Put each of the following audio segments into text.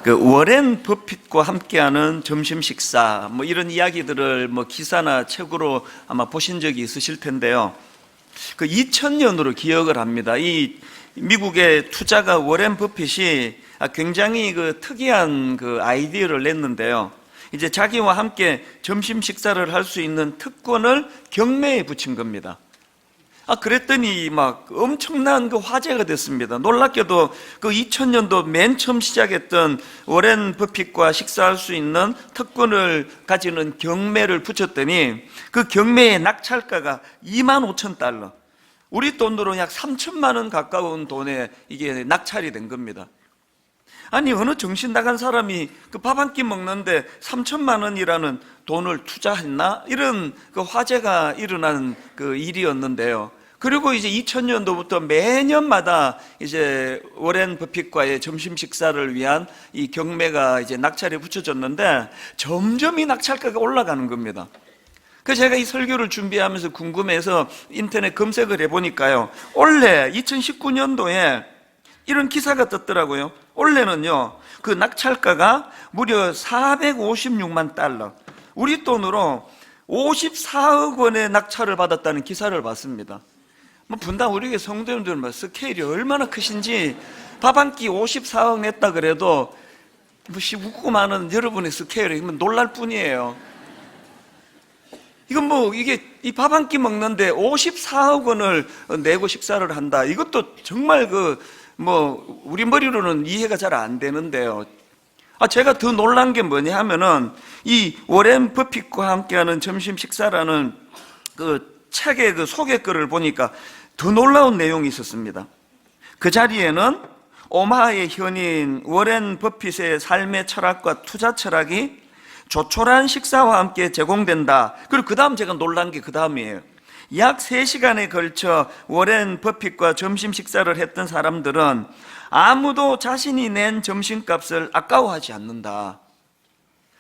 그 워렌 버핏과 함께하는 점심 식사 뭐 이런 이야기들을 뭐 기사나 책으로 아마 보신 적이 있으실 텐데요. 그 2000년으로 기억을 합니다. 이 미국의 투자가 워렌 버핏이 굉장히 그 특이한 그 아이디어를 냈는데요. 이제 자기와 함께 점심 식사를 할 수 있는 특권을 경매에 붙인 겁니다. 그랬더니 막 엄청난 그 화제가 됐습니다. 놀랍게도 그 2000년도 맨 처음 시작했던 워렌 버핏과 식사할 수 있는 특권을 가지는 경매를 붙였더니 그 경매의 낙찰가가 25,000달러. 우리 돈으로 약 3천만 원 가까운 돈에 이게 낙찰이 된 겁니다. 아니, 어느 정신 나간 사람이 그 밥 한 끼 먹는데 3천만 원이라는 돈을 투자했나? 이런 그 화제가 일어난 그 일이었는데요. 그리고 이제 2000년도부터 매년마다 이제 워렌 버핏과의 점심 식사를 위한 이 경매가 이제 낙찰에 붙여졌는데 점점 이 낙찰가가 올라가는 겁니다. 그래서 제가 이 설교를 준비하면서 궁금해서 인터넷 검색을 해보니까요. 올해 2019년도에 이런 기사가 떴더라고요. 올해는요, 그 낙찰가가 무려 456만 달러. 우리 돈으로 54억 원의 낙찰을 받았다는 기사를 봤습니다. 뭐 분당 우리 교회 성도님들은 스케일이 얼마나 크신지 밥 한 끼 54억 냈다 그래도 뭐 웃고만은 여러분의 스케일이 놀랄 뿐이에요. 이건 뭐 이게 이 밥 한 끼 먹는데 54억 원을 내고 식사를 한다. 이것도 정말 뭐 우리 머리로는 이해가 잘 안 되는데요. 제가 더 놀란 게 뭐냐 하면은 이 워렌 버핏과 함께하는 점심 식사라는 그 책의 그 소개글을 보니까 더 놀라운 내용이 있었습니다. 그 자리에는 오마하의 현인 워렌 버핏의 삶의 철학과 투자 철학이 조촐한 식사와 함께 제공된다. 그리고 그 다음 제가 놀란 게 그 다음이에요. 약 3시간에 걸쳐 워렌 버핏과 점심 식사를 했던 사람들은 아무도 자신이 낸 점심값을 아까워하지 않는다.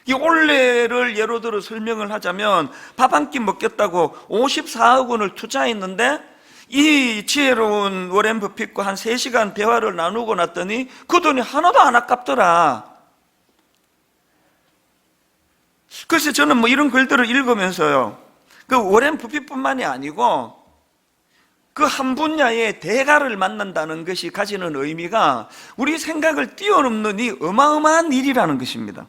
이 올해를 예로 들어 설명을 하자면 밥 한 끼 먹겠다고 54억 원을 투자했는데 이 지혜로운 워렌 버핏과 한 3시간 대화를 나누고 났더니 그 돈이 하나도 안 아깝더라. 그래서 저는 뭐 이런 글들을 읽으면서요, 그 워렌 버핏뿐만이 아니고 그 한 분야의 대가를 만난다는 것이 가지는 의미가 우리 생각을 뛰어넘는 이 어마어마한 일이라는 것입니다.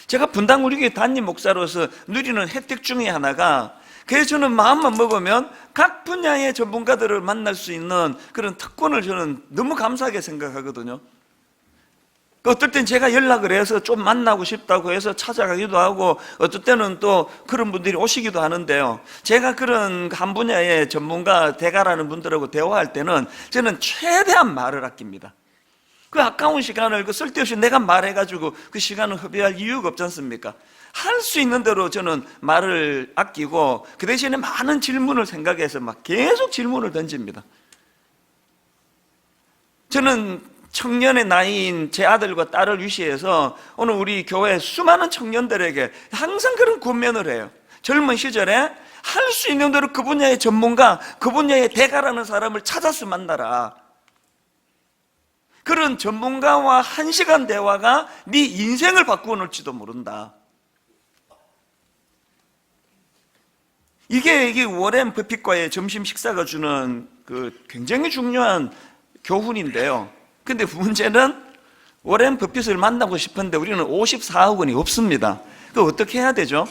제가 분당 우리 교회 담임 목사로서 누리는 혜택 중에 하나가, 그래서 저는 마음만 먹으면 각 분야의 전문가들을 만날 수 있는 그런 특권을 저는 너무 감사하게 생각하거든요. 어떨 땐 제가 연락을 해서 좀 만나고 싶다고 해서 찾아가기도 하고, 어떨 때는 또 그런 분들이 오시기도 하는데요. 제가 그런 한 분야의 전문가 대가라는 분들하고 대화할 때는 저는 최대한 말을 아낍니다. 그 아까운 시간을 쓸데없이 내가 말해가지고 그 시간을 허비할 이유가 없지 않습니까? 할 수 있는 대로 저는 말을 아끼고 그 대신에 많은 질문을 생각해서 막 계속 질문을 던집니다. 저는 청년의 나이인 제 아들과 딸을 위시해서 오늘 우리 교회 수많은 청년들에게 항상 그런 권면을 해요. 젊은 시절에 할 수 있는 대로 그 분야의 전문가, 그 분야의 대가라는 사람을 찾아서 만나라. 그런 전문가와 1시간 대화가 네 인생을 바꾸어 놓을지도 모른다. 이게 워렌 버핏과의 점심 식사가 주는 그 굉장히 중요한 교훈인데요. 근데 문제는 워렌 버핏을 만나고 싶은데 우리는 54억 원이 없습니다. 그거 어떻게 해야 되죠?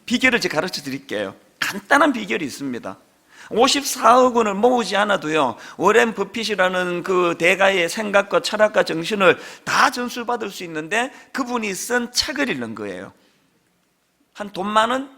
비결을 제가 가르쳐 드릴게요. 간단한 비결이 있습니다. 54억 원을 모으지 않아도요, 워렌 버핏이라는 그 대가의 생각과 철학과 정신을 다 전수받을 수 있는데 그분이 쓴 책을 읽는 거예요. 한 돈 많은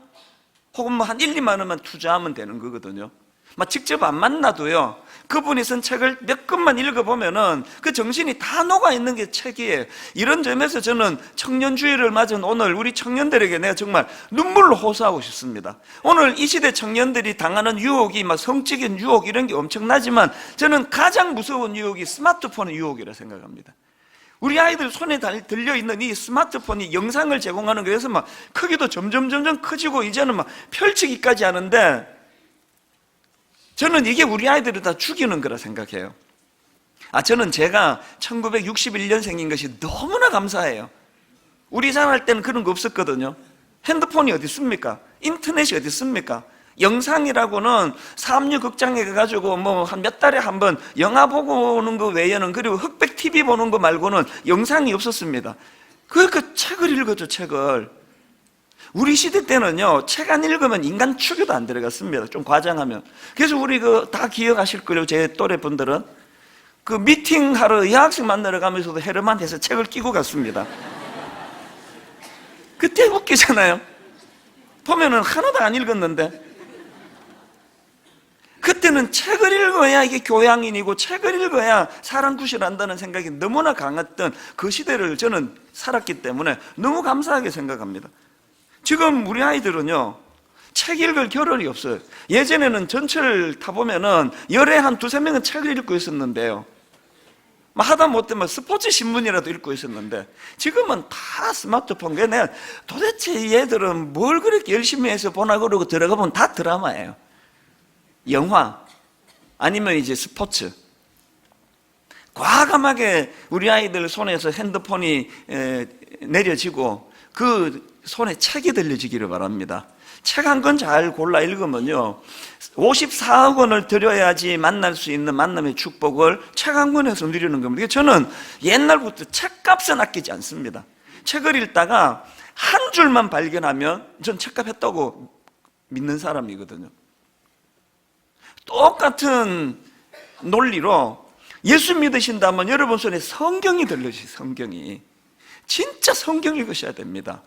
혹은 뭐 한 1, 2만 원만 투자하면 되는 거거든요. 막 직접 안 만나도요, 그분이 쓴 책을 몇 권만 읽어보면은 그 정신이 다 녹아있는 게 책이에요. 이런 점에서 저는 청년주의를 맞은 오늘 우리 청년들에게 내가 정말 눈물로 호소하고 싶습니다. 오늘 이 시대 청년들이 당하는 유혹이 막 성적인 유혹 이런 게 엄청나지만 저는 가장 무서운 유혹이 스마트폰의 유혹이라 생각합니다. 우리 아이들 손에 들려있는 이 스마트폰이 영상을 제공하는 거에서 막 크기도 점점 커지고 이제는 막 펼치기까지 하는데 저는 이게 우리 아이들을 다 죽이는 거라 생각해요. 저는 제가 1961년생인 것이 너무나 감사해요. 우리 자랄 때는 그런 거 없었거든요. 핸드폰이 어디 있습니까? 인터넷이 어디 있습니까? 영상이라고는 삼류 극장에 가가지고 뭐 한 몇 달에 한 번 영화 보고 오는 거 외에는, 그리고 흑백 TV 보는 거 말고는 영상이 없었습니다. 그러니까 책을 읽었죠, 책을. 우리 시대 때는요, 책 안 읽으면 인간 추교도 안 들어갔습니다. 좀 과장하면. 그래서 우리 다 기억하실 거예요, 제 또래 분들은. 미팅하러 여학생 만나러 가면서도 헤르만해서 책을 끼고 갔습니다. 그때 웃기잖아요. 보면은 하나도 안 읽었는데. 그때는 책을 읽어야 이게 교양인이고, 책을 읽어야 사람 구실한다는 생각이 너무나 강했던 그 시대를 저는 살았기 때문에 너무 감사하게 생각합니다. 지금 우리 아이들은요, 책 읽을 겨를이 없어요. 예전에는 전철 타보면은 열에 한 두세 명은 책을 읽고 있었는데요, 하다못해 스포츠 신문이라도 읽고 있었는데, 지금은 다 스마트폰. 내가 도대체 얘들은 뭘 그렇게 열심히 해서 보나 그러고 들어가 보면 다 드라마예요. 영화, 아니면 이제 스포츠. 과감하게 우리 아이들 손에서 핸드폰이 내려지고 그 손에 책이 들려지기를 바랍니다. 책 한 권 잘 골라 읽으면요, 54억 원을 들여야지 만날 수 있는 만남의 축복을 책 한 권에서 누리는 겁니다. 저는 옛날부터 책값은 아끼지 않습니다. 책을 읽다가 한 줄만 발견하면 전 책값 했다고 믿는 사람이거든요. 똑같은 논리로 예수 믿으신다면 여러분 손에 성경이 들려주세요. 성경이. 진짜 성경 읽으셔야 됩니다.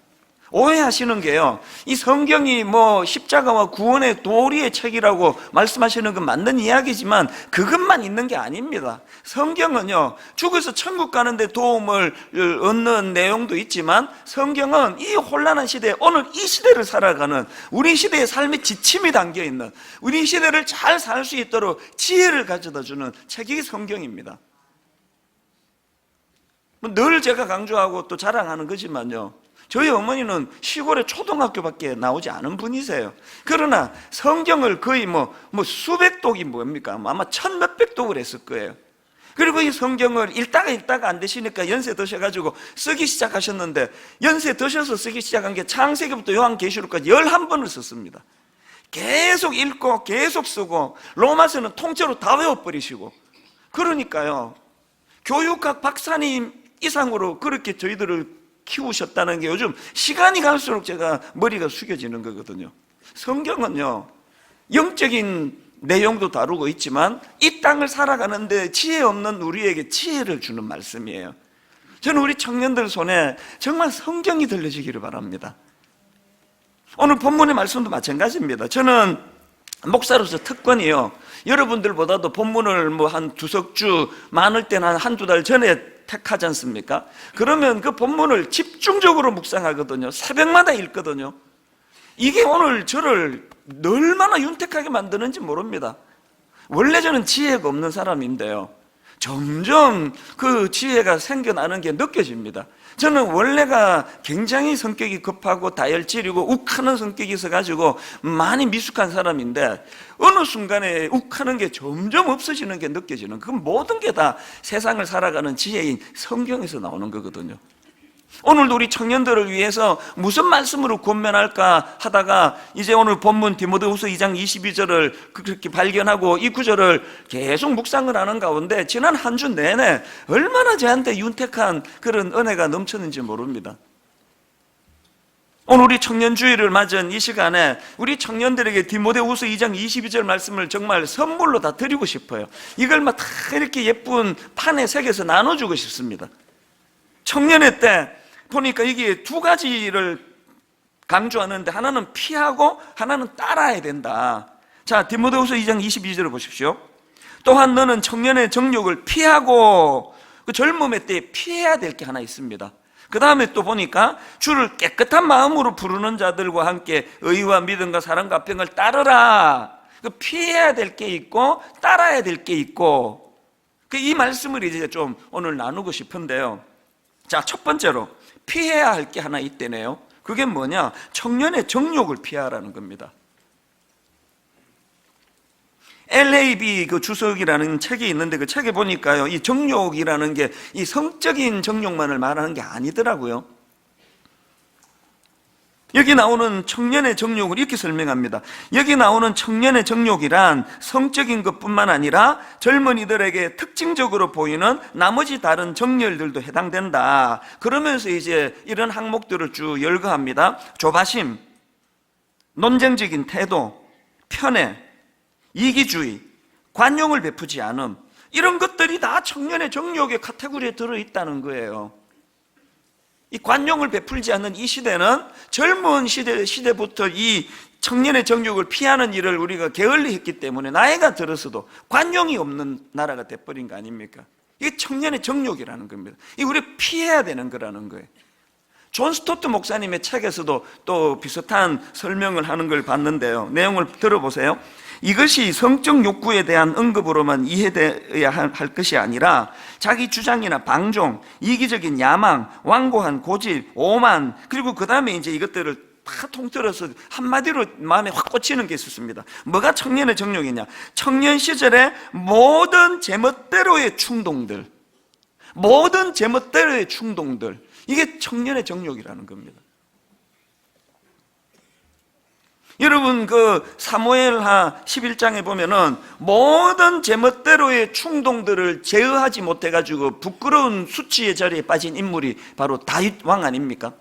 오해하시는 게요, 이 성경이 십자가와 구원의 도리의 책이라고 말씀하시는 건 맞는 이야기지만 그것만 있는 게 아닙니다. 성경은요, 죽어서 천국 가는데 도움을 얻는 내용도 있지만, 성경은 이 혼란한 시대에, 오늘 이 시대를 살아가는 우리 시대의 삶의 지침이 담겨있는, 우리 시대를 잘 살 수 있도록 지혜를 가져다주는 책이 성경입니다. 늘 제가 강조하고 또 자랑하는 거지만요, 저희 어머니는 시골의 초등학교밖에 나오지 않은 분이세요. 그러나 성경을 거의 수백 독이 뭡니까? 아마 천 몇백 독을 했을 거예요. 그리고 이 성경을 읽다가 안 되시니까 연세 드셔가지고 쓰기 시작하셨는데, 연세 드셔서 쓰기 시작한 게 창세기부터 요한계시록까지 11번을 썼습니다. 계속 읽고 계속 쓰고, 로마서는 통째로 다 외워버리시고. 그러니까요, 교육학 박사님 이상으로 그렇게 저희들을 키우셨다는 게 요즘 시간이 갈수록 제가 머리가 숙여지는 거거든요. 성경은요, 영적인 내용도 다루고 있지만 이 땅을 살아가는데 지혜 없는 우리에게 지혜를 주는 말씀이에요. 저는 우리 청년들 손에 정말 성경이 들려지기를 바랍니다. 오늘 본문의 말씀도 마찬가지입니다. 저는 목사로서 특권이요, 여러분들보다도 본문을 한 두석 주, 많을 때는 한두 달 전에 택하지 않습니까? 그러면 그 본문을 집중적으로 묵상하거든요. 새벽마다 읽거든요. 이게 오늘 저를 얼마나 윤택하게 만드는지 모릅니다. 원래 저는 지혜가 없는 사람인데요, 점점 그 지혜가 생겨나는 게 느껴집니다. 저는 원래가 굉장히 성격이 급하고 다혈질이고 욱하는 성격이 있어가지고 많이 미숙한 사람인데, 어느 순간에 욱하는 게 점점 없어지는 게 느껴지는, 그 모든 게 다 세상을 살아가는 지혜인 성경에서 나오는 거거든요. 오늘도 우리 청년들을 위해서 무슨 말씀으로 권면할까 하다가 이제 오늘 본문 디모데후서 2장 22절을 그렇게 발견하고 이 구절을 계속 묵상을 하는 가운데 지난 한 주 내내 얼마나 저한테 윤택한 그런 은혜가 넘쳤는지 모릅니다. 오늘 우리 청년주의를 맞은 이 시간에 우리 청년들에게 디모데후서 2장 22절 말씀을 정말 선물로 다 드리고 싶어요. 이걸 다 이렇게 예쁜 판에 새겨서 나눠주고 싶습니다. 청년의 때 보니까 이게 두 가지를 강조하는데, 하나는 피하고 하나는 따라야 된다. 자, 디모데후서 2장 22절을 보십시오. 또한 너는 청년의 정욕을 피하고, 그 젊음의 때에 피해야 될 게 하나 있습니다. 그 다음에 또 보니까 주를 깨끗한 마음으로 부르는 자들과 함께 의와 믿음과 사랑과 평을 따르라. 그 피해야 될 게 있고 따라야 될 게 있고, 이 말씀을 이제 좀 오늘 나누고 싶은데요. 자, 첫 번째로 피해야 할 게 하나 있대네요. 그게 뭐냐? 청년의 정욕을 피하라는 겁니다. LAB 그 주석이라는 책이 있는데 그 책에 보니까요, 이 정욕이라는 게 이 성적인 정욕만을 말하는 게 아니더라고요. 여기 나오는 청년의 정욕을 이렇게 설명합니다. 여기 나오는 청년의 정욕이란 성적인 것뿐만 아니라 젊은이들에게 특징적으로 보이는 나머지 다른 정열들도 해당된다. 그러면서 이제 이런 항목들을 쭉 열거합니다. 조바심, 논쟁적인 태도, 편애, 이기주의, 관용을 베푸지 않음, 이런 것들이 다 청년의 정욕의 카테고리에 들어있다는 거예요. 이 관용을 베풀지 않는 이 시대는 젊은 시대부터 이 청년의 정욕을 피하는 일을 우리가 게을리 했기 때문에 나이가 들어서도 관용이 없는 나라가 돼버린 거 아닙니까? 이게 청년의 정욕이라는 겁니다. 이게 우리가 피해야 되는 거라는 거예요. 존 스토트 목사님의 책에서도 또 비슷한 설명을 하는 걸 봤는데요. 내용을 들어보세요. 이것이 성적 욕구에 대한 언급으로만 이해되어야 할 것이 아니라 자기 주장이나 방종, 이기적인 야망, 완고한 고집, 오만, 그리고 그 다음에 이제 이것들을 다 통틀어서 한마디로 마음에 확 꽂히는 게 있었습니다. 뭐가 청년의 정욕이냐? 청년 시절의 모든 제멋대로의 충동들, 이게 청년의 정욕이라는 겁니다. 여러분 그 사무엘하 11장에 보면은 모든 제멋대로의 충동들을 제어하지 못해가지고 부끄러운 수치의 자리에 빠진 인물이 바로 다윗 왕 아닙니까?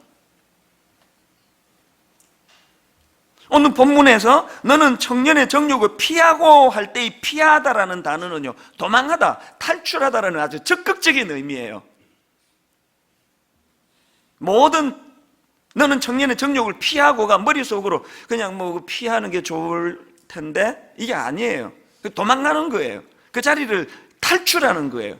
오늘 본문에서 너는 청년의 정욕을 피하고 할 때 이 피하다라는 단어는요, 도망하다, 탈출하다라는 아주 적극적인 의미예요. 너는 청년의 정욕을 피하고가 머릿속으로 그냥 뭐 피하는 게 좋을 텐데 이게 아니에요. 도망가는 거예요. 그 자리를 탈출하는 거예요.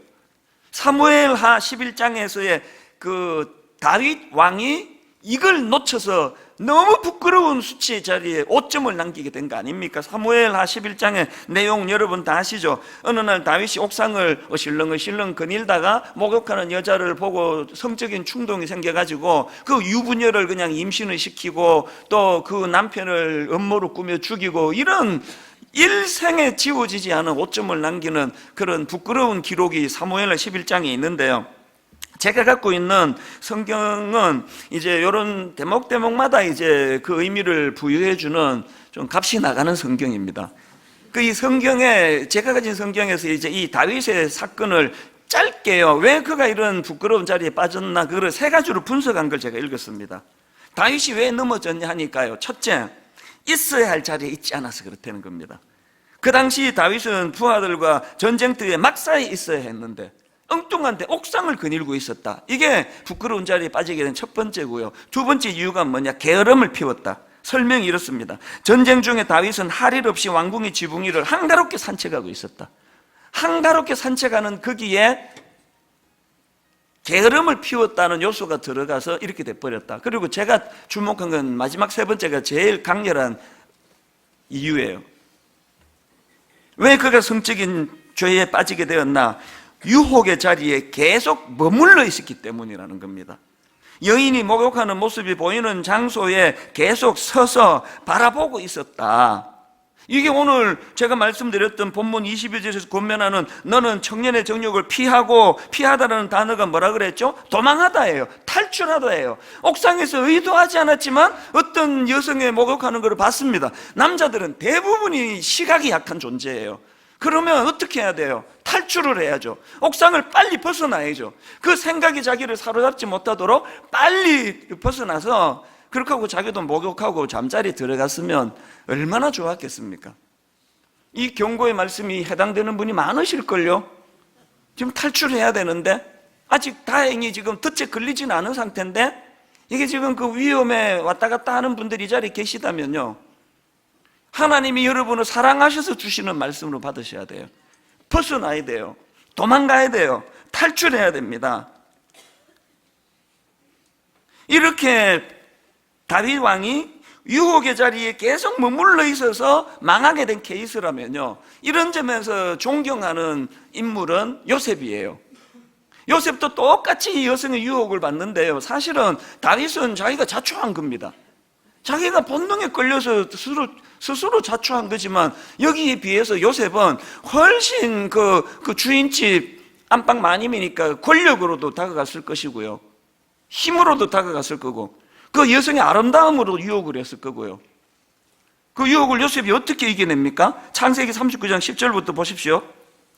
사무엘하 11장에서의 그 다윗 왕이 이걸 놓쳐서 너무 부끄러운 수치의 자리에 오점을 남기게 된 거 아닙니까? 사무엘하 11장의 내용 여러분 다 아시죠? 어느 날 다윗이 옥상을 어실렁어실렁 거닐다가 목욕하는 여자를 보고 성적인 충동이 생겨가지고 그 유부녀를 그냥 임신을 시키고 또 그 남편을 음모로 꾸며 죽이고, 이런 일생에 지워지지 않은 오점을 남기는 그런 부끄러운 기록이 사무엘하 11장에 있는데요. 제가 갖고 있는 성경은 이제 이런 대목마다 이제 그 의미를 부여해주는 좀 값이 나가는 성경입니다. 그 이 성경에, 제가 가진 성경에서 이제 이 다윗의 사건을 짧게요, 왜 그가 이런 부끄러운 자리에 빠졌나, 그걸 세 가지로 분석한 걸 제가 읽었습니다. 다윗이 왜 넘어졌냐 하니까요, 첫째, 있어야 할 자리에 있지 않아서 그렇다는 겁니다. 그 당시 다윗은 부하들과 전쟁터에 막사에 있어야 했는데 엉뚱한데 옥상을 거닐고 있었다. 이게 부끄러운 자리에 빠지게 된 첫 번째고요. 두 번째 이유가 뭐냐? 게으름을 피웠다. 설명이 이렇습니다. 전쟁 중에 다윗은 할 일 없이 왕궁의 지붕 위를 한가롭게 산책하고 있었다. 한가롭게 산책하는 거기에 게으름을 피웠다는 요소가 들어가서 이렇게 돼버렸다. 그리고 제가 주목한 건 마지막 세 번째가 제일 강렬한 이유예요. 왜 그가 성적인 죄에 빠지게 되었나? 유혹의 자리에 계속 머물러 있었기 때문이라는 겁니다. 여인이 목욕하는 모습이 보이는 장소에 계속 서서 바라보고 있었다. 이게 오늘 제가 말씀드렸던 본문 22절에서 권면하는 너는 청년의 정욕을 피하다라는 단어가 뭐라 그랬죠? 도망하다예요. 탈출하다예요. 옥상에서 의도하지 않았지만 어떤 여성의 목욕하는 것을 봤습니다. 남자들은 대부분이 시각이 약한 존재예요. 그러면 어떻게 해야 돼요? 탈출을 해야죠. 옥상을 빨리 벗어나야죠. 그 생각이 자기를 사로잡지 못하도록 빨리 벗어나서, 그렇게 하고 자기도 목욕하고 잠자리에 들어갔으면 얼마나 좋았겠습니까? 이 경고의 말씀이 해당되는 분이 많으실걸요? 지금 탈출해야 되는데 아직 다행히 지금 덫에 걸리진 않은 상태인데, 이게 지금 그 위험에 왔다 갔다 하는 분들이 이 자리에 계시다면요, 하나님이 여러분을 사랑하셔서 주시는 말씀으로 받으셔야 돼요. 벗어나야 돼요. 도망가야 돼요. 탈출해야 됩니다. 이렇게 다윗 왕이 유혹의 자리에 계속 머물러 있어서 망하게 된 케이스라면요, 이런 점에서 존경하는 인물은 요셉이에요. 요셉도 똑같이 이 여성의 유혹을 받는데요, 사실은 다윗은 자기가 자초한 겁니다. 자기가 본능에 끌려서 스스로 자초한 거지만 여기에 비해서 요셉은 훨씬 그 주인집 안방 마님이니까 권력으로도 다가갔을 것이고요, 힘으로도 다가갔을 거고, 그 여성의 아름다움으로 유혹을 했을 거고요. 그 유혹을 요셉이 어떻게 이겨냅니까? 창세기 39장 10절부터 보십시오.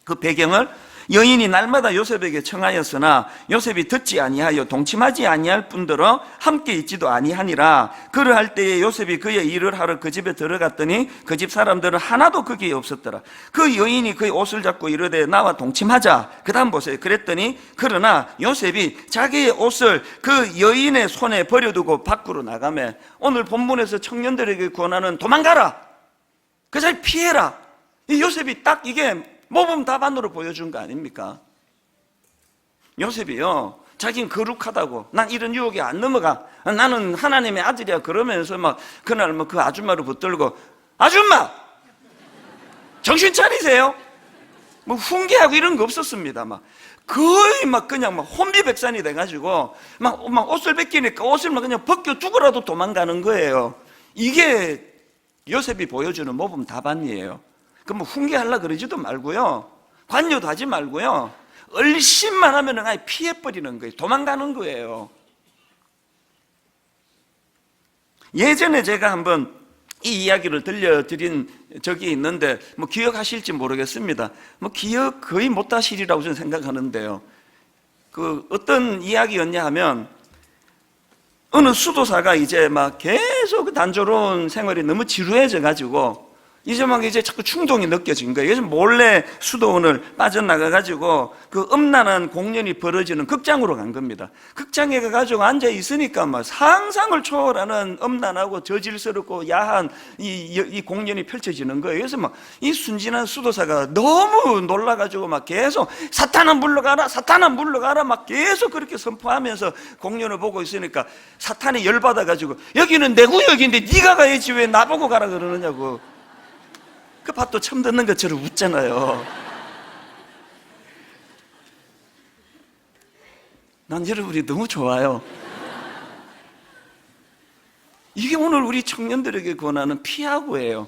그 배경을, 여인이 날마다 요셉에게 청하였으나 요셉이 듣지 아니하여 동침하지 아니할 뿐더러 함께 있지도 아니하니라. 그러할 때에 요셉이 그의 일을 하러 그 집에 들어갔더니 그 집 사람들은 하나도 거기에 없었더라. 그 여인이 그의 옷을 잡고 이르되 나와 동침하자. 그 다음 보세요. 그랬더니 그러나 요셉이 자기의 옷을 그 여인의 손에 버려두고 밖으로 나가매. 오늘 본문에서 청년들에게 권하는 도망가라, 그 자리 피해라. 이 요셉이 딱 이게 모범 답안으로 보여준 거 아닙니까? 요셉이요, 자기는 거룩하다고, 난 이런 유혹에 안 넘어가, 나는 하나님의 아들이야 그러면서 막 그날 뭐 그 아줌마를 붙들고, 아줌마 정신 차리세요. 뭐 훈계하고 이런 거 없었습니다. 막 거의 막 그냥 막 혼비백산이 돼가지고 막 옷을 벗기니까 옷을 막 그냥 벗겨 두고라도 도망가는 거예요. 이게 요셉이 보여주는 모범 답안이에요. 그럼 뭐 훈계하려고 그러지도 말고요, 관여도 하지 말고요, 얼씬만 하면 아예 피해버리는 거예요. 도망가는 거예요. 예전에 제가 한번 이 이야기를 들려드린 적이 있는데 뭐 기억하실지 모르겠습니다. 뭐 기억 거의 못하시리라고 저는 생각하는데요, 그 어떤 이야기였냐 하면, 어느 수도사가 이제 막 계속 단조로운 생활이 너무 지루해져 가지고 이제 막 자꾸 충동이 느껴진 거예요. 그래서 몰래 수도원을 빠져나가가지고 그 음란한 공연이 벌어지는 극장으로 간 겁니다. 극장에 가가지고 앉아 있으니까 막 상상을 초월하는 음란하고 저질스럽고 야한 이 공연이 펼쳐지는 거예요. 그래서 막 이 순진한 수도사가 너무 놀라가지고 막 계속 사탄아 물러가라, 사탄아 물러가라 막 계속 그렇게 선포하면서 공연을 보고 있으니까 사탄이 열받아가지고 여기는 내 구역인데 네가 가야지 왜 나보고 가라 그러느냐고. 그 밥도 처음 듣는 것처럼 웃잖아요. 난 여러분이 너무 좋아요. 이게 오늘 우리 청년들에게 권하는 피하고예요.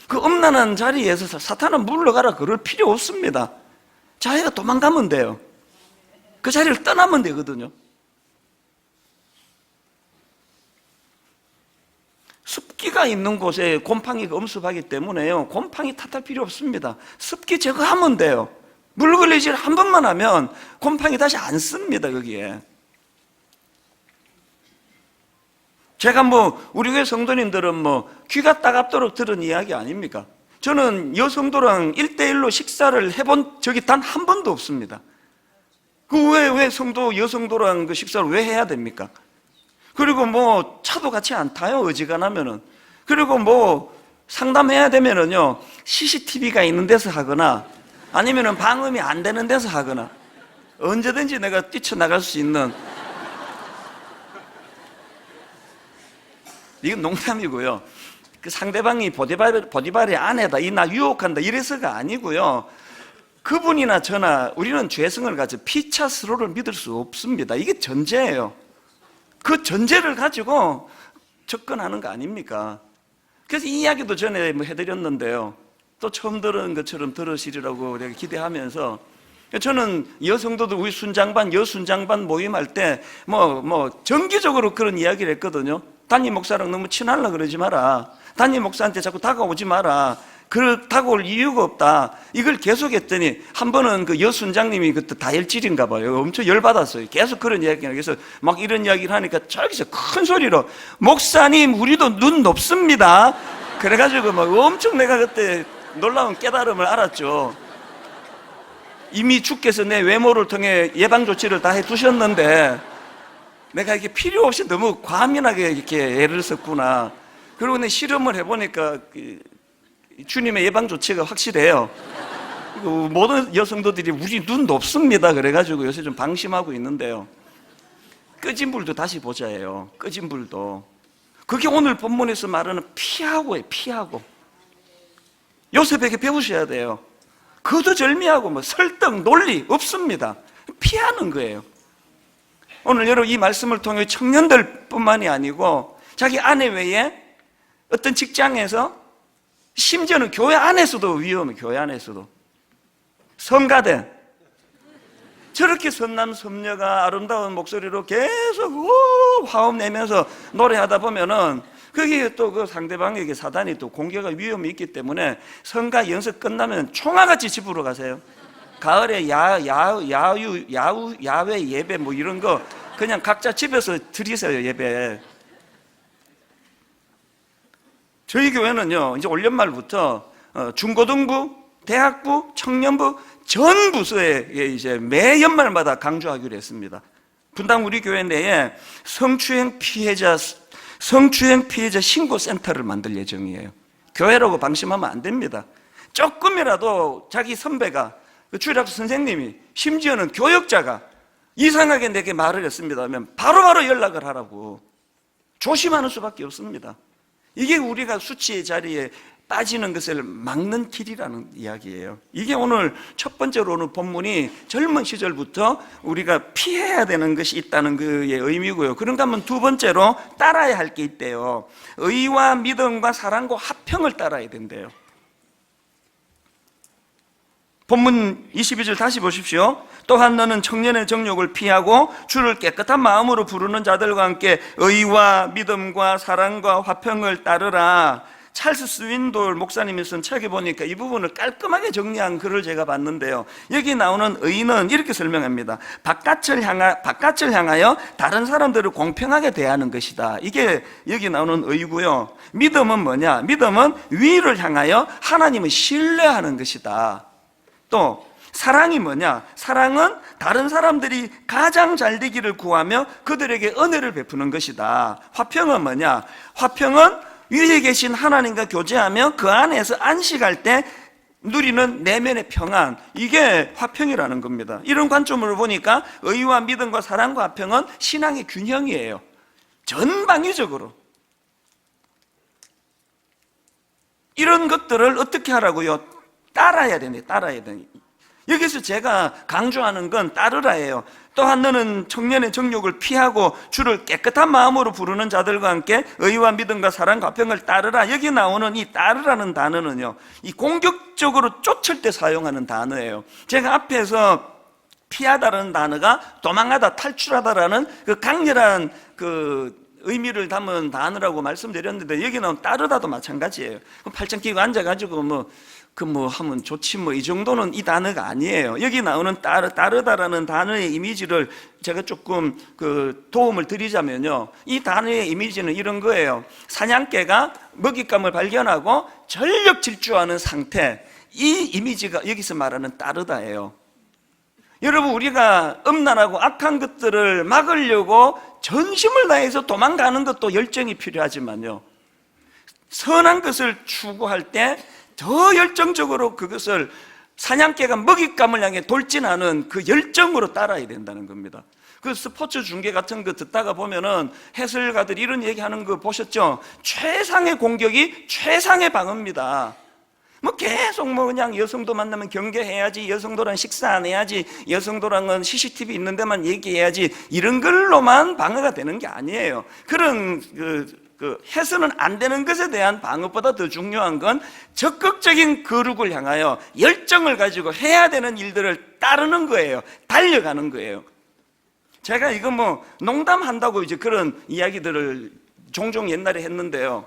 그 음란한 자리에서 사탄은 물러가라 그럴 필요 없습니다. 자기가 도망가면 돼요. 그 자리를 떠나면 되거든요. 습기가 있는 곳에 곰팡이가 엄습하기 때문에요, 곰팡이 탓할 필요 없습니다. 습기 제거하면 돼요. 물걸레질 한 번만 하면 곰팡이 다시 안 씁니다. 거기에 제가 뭐 우리 교회 성도님들은 뭐 귀가 따갑도록 들은 이야기 아닙니까? 저는 여성도랑 1대1로 식사를 해본 적이 단 한 번도 없습니다. 그 왜 여성도랑 그 식사를 왜 해야 됩니까? 그리고 뭐 차도 같이 안 타요, 어지간하면은. 그리고 뭐 상담해야 되면은요, CCTV가 있는 데서 하거나 아니면은 방음이 안 되는 데서 하거나, 언제든지 내가 뛰쳐나갈 수 있는. 이건 농담이고요. 그 상대방이 보디발의 아내다, 이 나 유혹한다 이래서가 아니고요, 그분이나 저나 우리는 죄성을 가지고 피차 스스로를 믿을 수 없습니다. 이게 전제예요. 그 전제를 가지고 접근하는 거 아닙니까? 그래서 이 이야기도 전에 뭐 해드렸는데요, 또 처음 들은 것처럼 들으시리라고 기대하면서, 저는 여성도들 우리 순장반, 여순장반 모임할 때 정기적으로 그런 이야기를 했거든요. 담임 목사랑 너무 친하려고 그러지 마라, 담임 목사한테 자꾸 다가오지 마라, 다가올 이유가 없다. 이걸 계속 했더니 한 번은 그 여순장님이 그때 다혈질인가 봐요. 엄청 열받았어요. 계속 그런 이야기를. 그래서 막 이런 이야기를 하니까 저기서 큰 소리로, 목사님 우리도 눈 높습니다. 그래가지고 막 엄청 내가 그때 놀라운 깨달음을 알았죠. 이미 주께서 내 외모를 통해 예방 조치를 다 해두셨는데 내가 이게 필요 없이 너무 과민하게 이렇게 애를 썼구나. 그리고 내 실험을 해보니까 주님의 예방 조치가 확실해요. 모든 여성도들이 우리 눈 높습니다 그래가지고 요새 좀 방심하고 있는데요, 꺼진 불도 다시 보자예요. 꺼진 불도. 그게 오늘 본문에서 말하는 피하고예요. 피하고. 요셉에게 배우셔야 돼요. 거두절미하고 뭐 설득, 논리 없습니다. 피하는 거예요. 오늘 여러분 이 말씀을 통해 청년들 뿐만이 아니고 자기 아내 외에 어떤 직장에서, 심지어는 교회 안에서도 위험해. 교회 안에서도 성가대, 저렇게 선남 선녀가 아름다운 목소리로 계속 화음 내면서 노래하다 보면은 거기에 또 그 상대방에게 사단이 또 공격할 위험이 있기 때문에 성가 연습 끝나면 총알같이 집으로 가세요. 가을에 야외 예배 뭐 이런 거 그냥 각자 집에서 드리세요, 예배. 저희 교회는요, 이제 올 연말부터 중고등부, 대학부, 청년부 전 부서에 이제 매 연말마다 강조하기로 했습니다. 분당 우리 교회 내에 성추행 피해자 신고센터를 만들 예정이에요. 교회라고 방심하면 안 됩니다. 조금이라도 자기 선배가, 주일학교 선생님이, 심지어는 교역자가 이상하게 내게 말을 했습니다 하면 바로바로 연락을 하라고. 조심하는 수밖에 없습니다. 이게 우리가 수치의 자리에 빠지는 것을 막는 길이라는 이야기예요. 이게 오늘 첫 번째로 오는 본문이 젊은 시절부터 우리가 피해야 되는 것이 있다는 그의 의미고요. 그런가 하면 두 번째로 따라야 할 게 있대요. 의와 믿음과 사랑과 화평을 따라야 된대요. 본문 22절 다시 보십시오. 또한 너는 청년의 정욕을 피하고 주를 깨끗한 마음으로 부르는 자들과 함께 의와 믿음과 사랑과 화평을 따르라. 찰스 스윈돌 목사님이 쓴 책에 보니까 이 부분을 깔끔하게 정리한 글을 제가 봤는데요, 여기 나오는 의는 이렇게 설명합니다. 바깥을 향하여 다른 사람들을 공평하게 대하는 것이다. 이게 여기 나오는 의고요. 믿음은 뭐냐? 믿음은 위를 향하여 하나님을 신뢰하는 것이다. 또 사랑이 뭐냐? 사랑은 다른 사람들이 가장 잘 되기를 구하며 그들에게 은혜를 베푸는 것이다. 화평은 뭐냐? 화평은 위에 계신 하나님과 교제하며 그 안에서 안식할 때 누리는 내면의 평안, 이게 화평이라는 겁니다. 이런 관점으로 보니까 의와 믿음과 사랑과 화평은 신앙의 균형이에요. 전방위적으로 이런 것들을 어떻게 하라고요? 따라야 되네. 따라야 되네. 여기서 제가 강조하는 건 따르라예요. 또한 너는 청년의 정욕을 피하고 주를 깨끗한 마음으로 부르는 자들과 함께 의와 믿음과 사랑과 화평을 따르라. 여기 나오는 이 따르라는 단어는요, 이 공격적으로 쫓을 때 사용하는 단어예요. 제가 앞에서 피하다라는 단어가 도망가다, 탈출하다라는 그 강렬한 의미를 담은 단어라고 말씀드렸는데, 여기 나온 따르다도 마찬가지예요. 팔짱 끼고 앉아가지고 하면 좋지 이 정도는 이 단어가 아니에요. 여기 나오는 따르다라는 단어의 이미지를 제가 조금 도움을 드리자면요, 이 단어의 이미지는 이런 거예요. 사냥개가 먹잇감을 발견하고 전력 질주하는 상태, 이 이미지가 여기서 말하는 따르다예요. 여러분, 우리가 음란하고 악한 것들을 막으려고 전심을 다해서 도망가는 것도 열정이 필요하지만요, 선한 것을 추구할 때 더 열정적으로 그것을 사냥개가 먹잇감을 향해 돌진하는 그 열정으로 따라야 된다는 겁니다. 그 스포츠 중계 같은 거 듣다가 보면은 해설가들이 이런 얘기하는 거 보셨죠? 최상의 공격이 최상의 방어입니다. 계속 그냥 여성도 만나면 경계해야지, 여성도랑 식사 안 해야지, 여성도랑은 CCTV 있는 데만 얘기해야지, 이런 걸로만 방어가 되는 게 아니에요. 그런 해서는 안 되는 것에 대한 방어보다 더 중요한 건 적극적인 거룩을 향하여 열정을 가지고 해야 되는 일들을 따르는 거예요. 달려가는 거예요. 제가 이거 농담한다고 이제 그런 이야기들을 종종 옛날에 했는데요,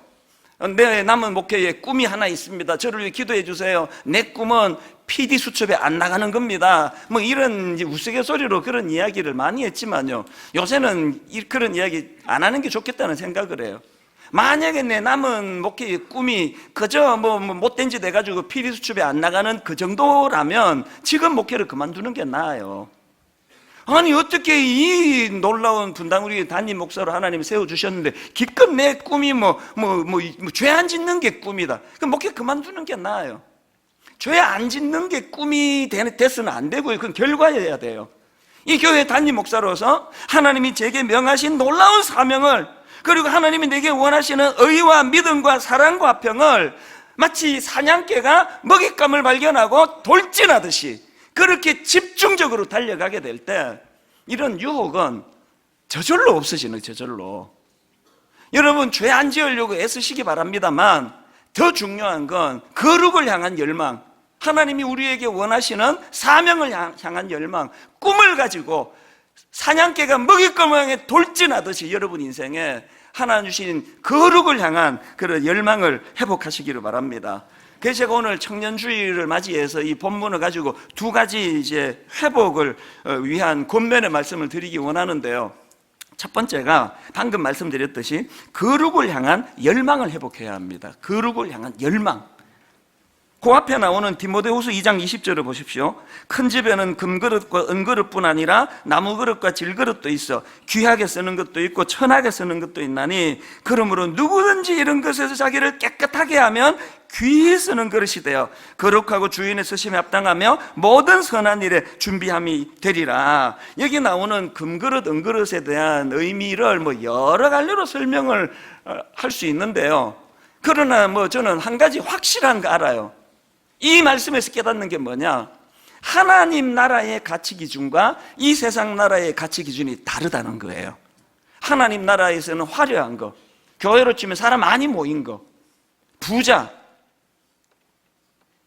내 남은 목회에 꿈이 하나 있습니다. 저를 위해 기도해 주세요. 내 꿈은 PD 수첩에 안 나가는 겁니다. 이런 우스갯소리로 그런 이야기를 많이 했지만요, 요새는 그런 이야기 안 하는 게 좋겠다는 생각을 해요. 만약에 내 남은 목회의 꿈이 그저 못된 짓 해가지고 PD 수첩에 안 나가는 그 정도라면 지금 목회를 그만두는 게 나아요. 아니, 어떻게 이 놀라운 분당 우리 담임 목사로 하나님이 세워주셨는데 기껏 내 꿈이 죄 안 짓는 게 꿈이다. 그럼 목회 그만두는 게 나아요. 죄 안 짓는 게 꿈이 돼서는 안 되고요. 그건 결과여야 돼요. 이 교회 담임 목사로서 하나님이 제게 명하신 놀라운 사명을, 그리고 하나님이 내게 원하시는 의와 믿음과 사랑과 화평을 마치 사냥개가 먹잇감을 발견하고 돌진하듯이 그렇게 집중적으로 달려가게 될 때 이런 유혹은 저절로 없어지는, 저절로. 여러분 죄 안 지으려고 애쓰시기 바랍니다만 더 중요한 건 거룩을 향한 열망, 하나님이 우리에게 원하시는 사명을 향한 열망, 꿈을 가지고 사냥개가 먹잇감을 향해 돌진하듯이 여러분 인생에 하나님 주신 거룩을 향한 그런 열망을 회복하시기를 바랍니다. 그래서 제가 오늘 청년주의를 맞이해서 이 본문을 가지고 두 가지 이제 회복을 위한 권면의 말씀을 드리기 원하는데요. 첫 번째가 방금 말씀드렸듯이 거룩을 향한 열망을 회복해야 합니다. 거룩을 향한 열망. 그 앞에 나오는 디모데후서 2장 20절을 보십시오. 큰 집에는 금그릇과 은그릇뿐 아니라 나무그릇과 질그릇도 있어 귀하게 쓰는 것도 있고 천하게 쓰는 것도 있나니 그러므로 누구든지 이런 것에서 자기를 깨끗하게 하면 귀히 쓰는 그릇이 되어 거룩하고 주인의 쓰심에 합당하며 모든 선한 일에 준비함이 되리라. 여기 나오는 금그릇, 은그릇에 대한 의미를 여러 갈래로 설명을 할 수 있는데요. 그러나 저는 한 가지 확실한 거 알아요. 이 말씀에서 깨닫는 게 뭐냐? 하나님 나라의 가치 기준과 이 세상 나라의 가치 기준이 다르다는 거예요. 하나님 나라에서는 화려한 거, 교회로 치면 사람 많이 모인 거, 부자,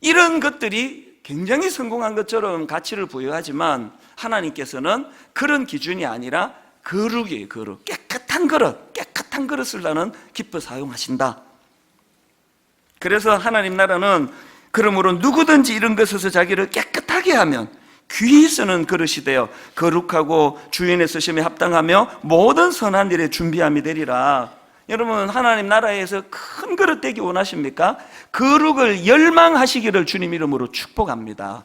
이런 것들이 굉장히 성공한 것처럼 가치를 부여하지만 하나님께서는 그런 기준이 아니라 거룩이에요. 거룩. 깨끗한 그릇을 나는 기뻐 사용하신다. 그래서 하나님 나라는 그러므로 누구든지 이런 것에서 자기를 깨끗하게 하면 귀히 쓰는 그릇이 되어 거룩하고 주인의 쓰심에 합당하며 모든 선한 일에 준비함이 되리라. 여러분, 하나님 나라에서 큰 그릇 되기 원하십니까? 거룩을 열망하시기를 주님 이름으로 축복합니다.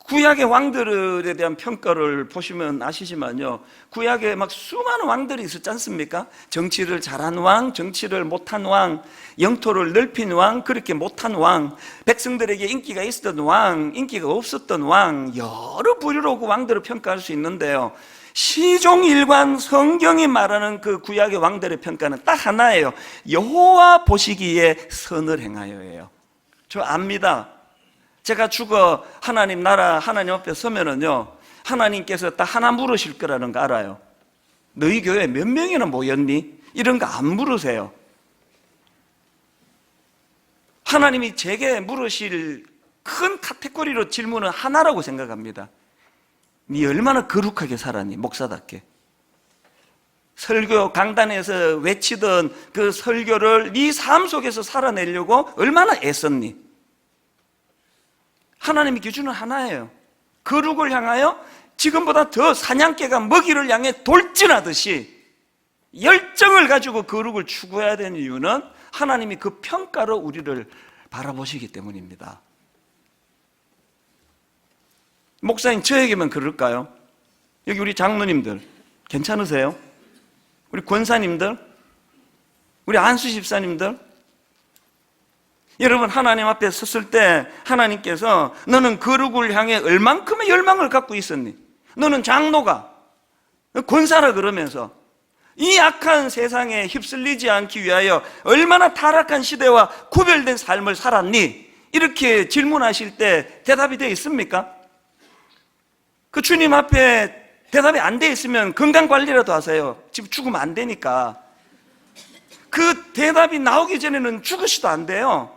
구약의 왕들에 대한 평가를 보시면 아시지만요, 구약에 막 수많은 왕들이 있었지 않습니까? 정치를 잘한 왕, 정치를 못한 왕, 영토를 넓힌 왕, 그렇게 못한 왕, 백성들에게 인기가 있었던 왕, 인기가 없었던 왕, 여러 부류로 그 왕들을 평가할 수 있는데요, 시종일관 성경이 말하는 그 구약의 왕들의 평가는 딱 하나예요. 여호와 보시기에 선을 행하여예요. 저 압니다. 제가 죽어 하나님 나라, 하나님 앞에 서면은요, 하나님께서 딱 하나 물으실 거라는 거 알아요. 너희 교회 몇 명이나 모였니? 이런 거 안 물으세요. 하나님이 제게 물으실 큰 카테고리로 질문은 하나라고 생각합니다. 네 얼마나 거룩하게 살았니? 목사답게. 설교 강단에서 외치던 그 설교를 네 삶 속에서 살아내려고 얼마나 애썼니? 하나님의 기준은 하나예요. 거룩을 향하여 지금보다 더 사냥개가 먹이를 향해 돌진하듯이 열정을 가지고 거룩을 추구해야 되는 이유는 하나님이 그 평가로 우리를 바라보시기 때문입니다. 목사님, 저에게만 그럴까요? 여기 우리 장로님들 괜찮으세요? 우리 권사님들, 우리 안수 집사님들, 여러분, 하나님 앞에 섰을 때 하나님께서 너는 거룩을 향해 얼만큼의 열망을 갖고 있었니? 너는 장로가, 권사라 그러면서 이 악한 세상에 휩쓸리지 않기 위하여 얼마나 타락한 시대와 구별된 삶을 살았니? 이렇게 질문하실 때 대답이 되어 있습니까? 그 주님 앞에 대답이 안 되어 있으면 건강관리라도 하세요. 지금 죽으면 안 되니까. 그 대답이 나오기 전에는 죽으셔도 안 돼요.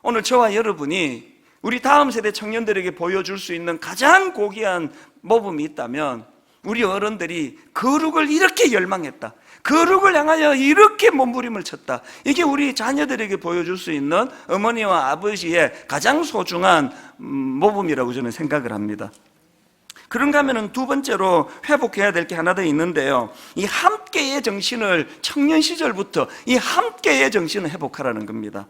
오늘 저와 여러분이 우리 다음 세대 청년들에게 보여줄 수 있는 가장 고귀한 모범이 있다면 우리 어른들이 거룩을 이렇게 열망했다, 거룩을 향하여 이렇게 몸부림을 쳤다, 이게 우리 자녀들에게 보여줄 수 있는 어머니와 아버지의 가장 소중한 모범이라고 저는 생각을 합니다. 그런가 하면 두 번째로 회복해야 될 게 하나 더 있는데요, 이 함께의 정신을 청년 시절부터 이 함께의 정신을 회복하라는 겁니다.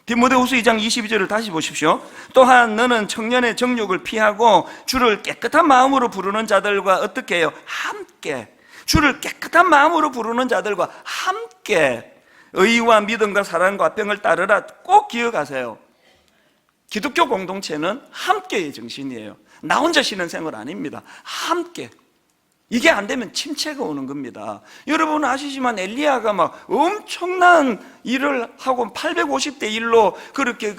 디모데후서 2장 22절을 다시 보십시오. 또한 너는 청년의 정욕을 피하고 주를 깨끗한 마음으로 부르는 자들과 어떻게 해요? 함께. 주를 깨끗한 마음으로 부르는 자들과 함께 의와 믿음과 사랑과 평을 따르라. 꼭 기억하세요. 기독교 공동체는 함께의 정신이에요. 나 혼자 쉬는 생활 아닙니다. 함께. 이게 안 되면 침체가 오는 겁니다. 여러분 아시지만 엘리야가 막 엄청난 일을 하고 850대 1로 그렇게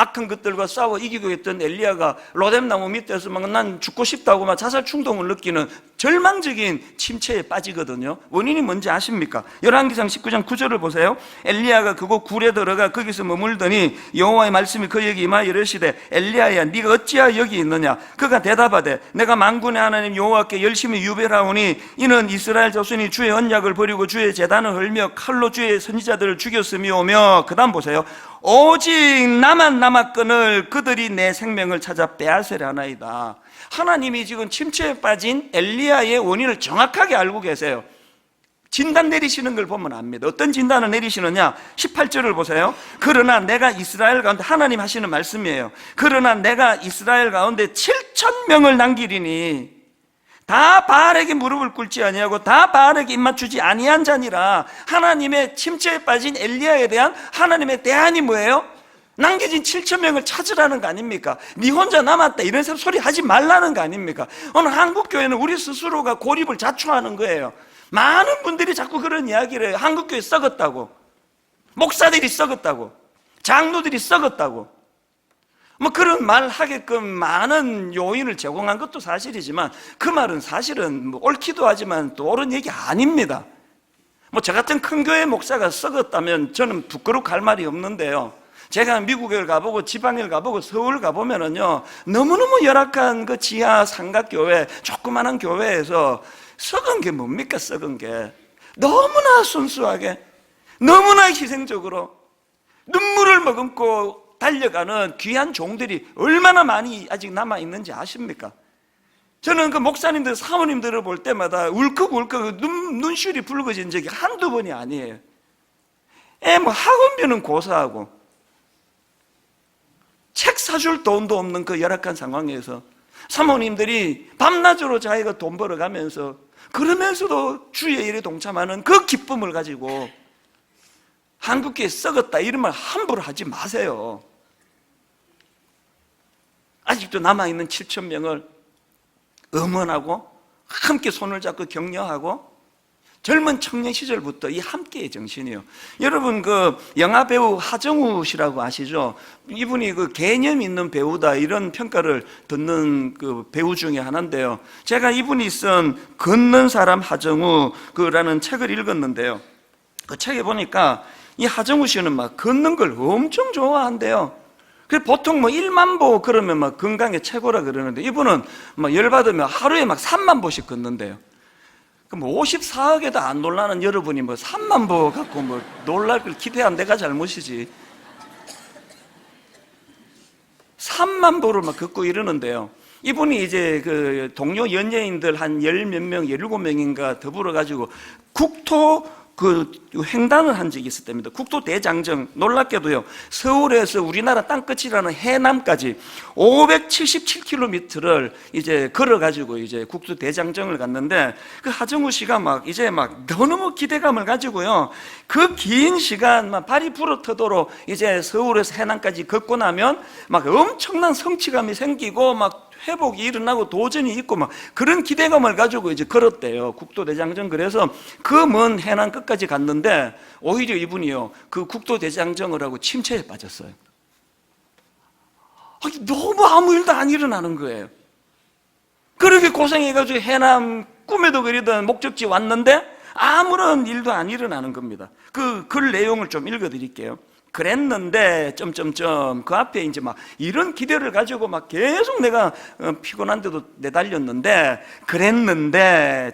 악한 것들과 싸워 이기고 있던 엘리야가 로뎀나무 밑에서 막 난 죽고 싶다고 막 자살 충동을 느끼는 절망적인 침체에 빠지거든요. 원인이 뭔지 아십니까? 열왕기상 19장 9절을 보세요. 엘리야가 그곳 굴에 들어가 거기서 머물더니 여호와의 말씀이 그에게 임하여 이르시되 엘리야야 네가 어찌하여 여기 있느냐? 그가 대답하되 내가 만군의 하나님 여호와께 열심히 유별하오니 이는 이스라엘 자손이 주의 언약을 버리고 주의 제단을 헐며 칼로 주의 선지자들을 죽였음이오며, 그 다음 보세요. 오직 나만 남았거늘 그들이 내 생명을 찾아 빼앗으려 하나이다. 하나님이 지금 침체에 빠진 엘리야의 원인을 정확하게 알고 계세요. 진단 내리시는 걸 보면 압니다. 어떤 진단을 내리시느냐? 18절을 보세요. 그러나 내가 이스라엘 가운데, 하나님 하시는 말씀이에요. 그러나 내가 이스라엘 가운데 7,000명을 남기리니 다 바알에게 무릎을 꿇지 아니하고 다 바알에게 입맞추지 아니한 자니라. 하나님의 침체에 빠진 엘리야에 대한 하나님의 대안이 뭐예요? 남겨진 7,000명을 찾으라는 거 아닙니까? 네 혼자 남았다 이런 소리 하지 말라는 거 아닙니까? 오늘 한국교회는 우리 스스로가 고립을 자초하는 거예요. 많은 분들이 자꾸 그런 이야기를 해요. 한국교회 썩었다고, 목사들이 썩었다고, 장로들이 썩었다고, 뭐 그런 말 하게끔 많은 요인을 제공한 것도 사실이지만 그 말은 사실은 뭐 옳기도 하지만 또 옳은 얘기 아닙니다. 뭐 저 같은 큰 교회 목사가 썩었다면 저는 부끄럽고 할 말이 없는데요. 제가 미국에 가보고 지방에 가보고 서울 가보면은요, 너무너무 열악한 그 지하 삼각교회, 조그마한 교회에서 썩은 게 뭡니까? 썩은 게 너무나 순수하게, 너무나 희생적으로 눈물을 머금고 달려가는 귀한 종들이 얼마나 많이 아직 남아있는지 아십니까? 저는 그 목사님들, 사모님들을 볼 때마다 울컥울컥 눈시울이 붉어진 적이 한두 번이 아니에요. 뭐 학원비는 고사하고 책 사줄 돈도 없는 그 열악한 상황에서 사모님들이 밤낮으로 자기가 돈 벌어가면서, 그러면서도 주의 일에 동참하는 그 기쁨을 가지고 한국교회 썩었다 이런 말 함부로 하지 마세요. 아직도 남아있는 7,000명을 응원하고 함께 손을 잡고 격려하고, 젊은 청년 시절부터 이 함께의 정신이에요. 여러분 그 영화 배우 하정우 씨라고 아시죠? 이분이 그 개념 있는 배우다 이런 평가를 듣는 그 배우 중에 하나인데요. 제가 이분이 쓴 걷는 사람 하정우라는 책을 읽었는데요. 그 책에 보니까 이 하정우 씨는 막 걷는 걸 엄청 좋아한대요. 그래서 보통 뭐 1만 보 그러면 막 건강에 최고라 그러는데 이분은 막 열받으면 하루에 막 3만 보씩 걷는데요. 그럼 54억에도 안 놀라는 여러분이 뭐 3만 보 갖고 뭐 놀랄 걸 기대한 내가 잘못이지. 3만 보를 막 걷고 이러는데요. 이분이 이제 그 동료 연예인들 한 10몇 명, 17명인가 더불어가지고 국토 그 횡단을 한 적이 있었답니다. 국토 대장정, 놀랍게도요, 서울에서 우리나라 땅끝이라는 해남까지 577km를 이제 걸어가지고 이제 국토 대장정을 갔는데, 그 하정우 씨가 막 이제 막 너무 기대감을 가지고요, 그 긴 시간 막 발이 부러터도록 이제 서울에서 해남까지 걷고 나면 막 엄청난 성취감이 생기고 막 회복이 일어나고 도전이 있고 막 그런 기대감을 가지고 이제 걸었대요, 국도대장정. 그래서 그 먼 해남 끝까지 갔는데 오히려 이분이요, 그 국도대장정을 하고 침체에 빠졌어요. 너무 아무 일도 안 일어나는 거예요. 그렇게 고생해가지고 해남 꿈에도 그리던 목적지 왔는데 아무런 일도 안 일어나는 겁니다. 그 글 내용을 좀 읽어드릴게요. 그랬는데 그 앞에 이제 막 이런 기대를 가지고 막 계속 내가 피곤한데도 내달렸는데, 그랬는데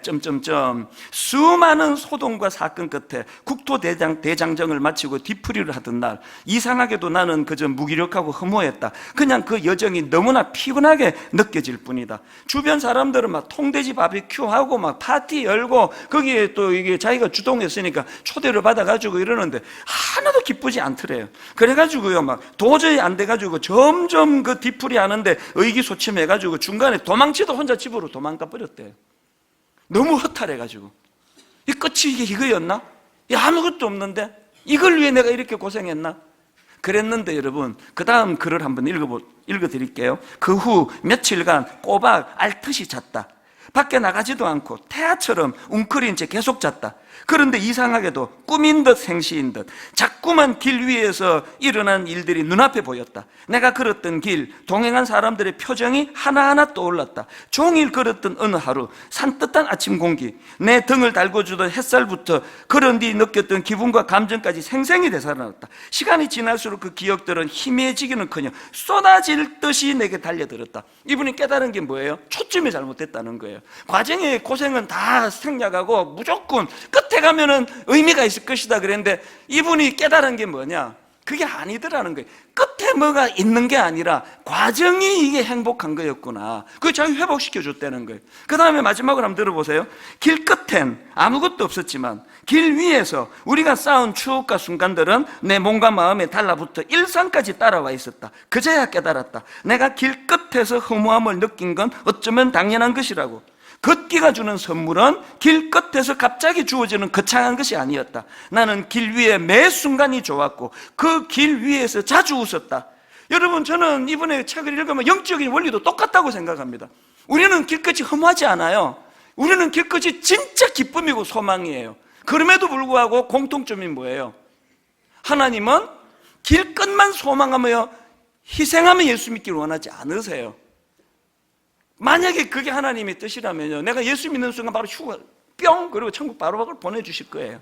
수많은 소동과 사건 끝에 국토대장정을 마치고 뒤풀이를 하던 날, 이상하게도 나는 그저 무기력하고 허무했다. 그냥 그 여정이 너무나 피곤하게 느껴질 뿐이다. 주변 사람들은 막 통돼지 바비큐 하고 막 파티 열고 거기에 또 이게 자기가 주동했으니까 초대를 받아가지고 이러는데 하나도 기쁘지 않더래요. 그래가지고요, 막 도저히 안 돼가지고 점점 그 뒤풀이 하는데 의기소침해가지고 중간에 도망치도 혼자 집으로 도망가 버렸대요. 너무 허탈해가지고. 이 끝이 이거였나? 아무것도 없는데 이걸 위해 내가 이렇게 고생했나? 그랬는데 여러분, 그 다음 글을 한번 읽어드릴게요. 그 후 며칠간 꼬박 앓듯이 잤다. 밖에 나가지도 않고 태아처럼 웅크린 채 계속 잤다. 그런데 이상하게도 꿈인 듯 생시인 듯 자꾸만 길 위에서 일어난 일들이 눈앞에 보였다. 내가 걸었던 길, 동행한 사람들의 표정이 하나하나 떠올랐다. 종일 걸었던 어느 하루, 산뜻한 아침 공기, 내 등을 달궈주던 햇살부터 걸은 뒤 느꼈던 기분과 감정까지 생생히 되살아났다. 시간이 지날수록 그 기억들은 희미해지기는커녕 쏟아질 듯이 내게 달려들었다. 이분이 깨달은 게 뭐예요? 초점이 잘못됐다는 거예요. 과정의 고생은 다 생략하고 무조건 끝에 가면은 의미가 있을 것이다 그랬는데, 이분이 깨달은 게 뭐냐? 그게 아니더라는 거예요. 끝에 뭐가 있는 게 아니라 과정이 이게 행복한 거였구나. 그걸 자기 회복시켜 줬다는 거예요. 그 다음에 마지막으로 한번 들어보세요. 길 끝엔 아무것도 없었지만 길 위에서 우리가 쌓은 추억과 순간들은 내 몸과 마음에 달라붙어 일상까지 따라와 있었다. 그제야 깨달았다. 내가 길 끝에서 허무함을 느낀 건 어쩌면 당연한 것이라고. 걷기가 주는 선물은 길 끝에서 갑자기 주어지는 거창한 것이 아니었다. 나는 길 위에 매 순간이 좋았고 그 길 위에서 자주 웃었다. 여러분, 저는 이번에 책을 읽으면 영적인 원리도 똑같다고 생각합니다. 우리는 길끝이 허무하지 않아요. 우리는 길끝이 진짜 기쁨이고 소망이에요. 그럼에도 불구하고 공통점이 뭐예요? 하나님은 길끝만 소망하며 희생하며 예수 믿기를 원하지 않으세요. 만약에 그게 하나님의 뜻이라면요, 내가 예수 믿는 순간 바로 휴가 뿅, 그리고 천국 바로 보내주실 거예요.